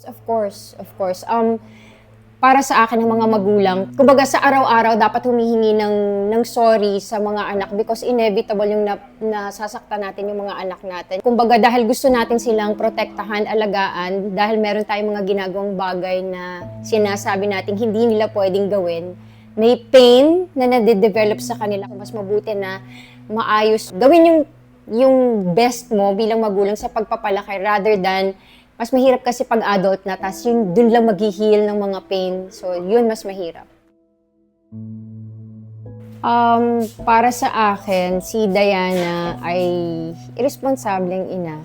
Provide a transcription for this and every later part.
Of course, of course. Para sa akin ng mga magulang, kumbaga sa araw-araw dapat humihingi ng sorry sa mga anak because inevitable yung nasasaktan natin yung mga anak natin. Kumbaga dahil gusto natin silang protektahan, alagaan, dahil meron tayong mga ginagawang bagay na sinasabi natin hindi nila pwedeng gawin, may pain na nade-develop sa kanila. Mas mabuti na maayos gawin yung best mo bilang magulang sa pagpapalaki rather than mas mahirap kasi pag adult na, tas yun, dun lang mag-heal ng mga pain. So, yun mas mahirap. Para sa akin, si Diana ay irresponsableng ina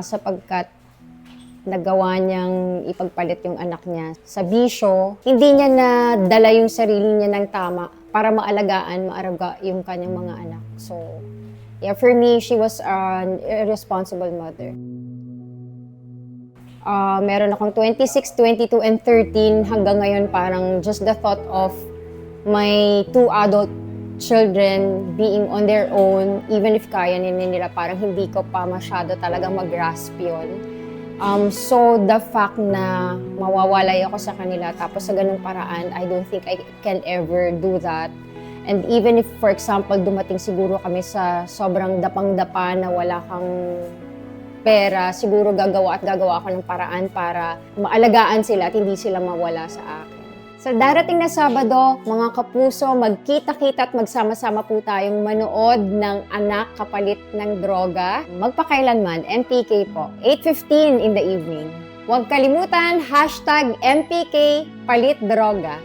sapagkat nagawa niyang ipagpalit yung anak niya sa bisyo. Hindi niya nadala yung sarili niya ng tama para maaraga yung kanyang mga anak. So, yeah, for me, she was an irresponsible mother. Meron akong 26, 22, and 13. Hanggang ngayon, parang just the thought of my 2 adult children being on their own, even if kaya nila, parang hindi ko pa masyado talaga mag-grasp yun. So, the fact na mawawalay ako sa kanila, tapos sa ganung paraan, I don't think I can ever do that. And even if, for example, dumating siguro kami sa sobrang dapang-dapa na wala kang pera, siguro gagawa ako ng paraan para maalagaan sila at hindi sila mawala sa akin. Sa darating na Sabado, mga kapuso, magkita-kita at magsama-sama po tayong manood ng Anak Kapalit ng Droga. Magpakailanman, MPK po, 8:15 in the evening. Huwag kalimutan, #MPK Palit Droga.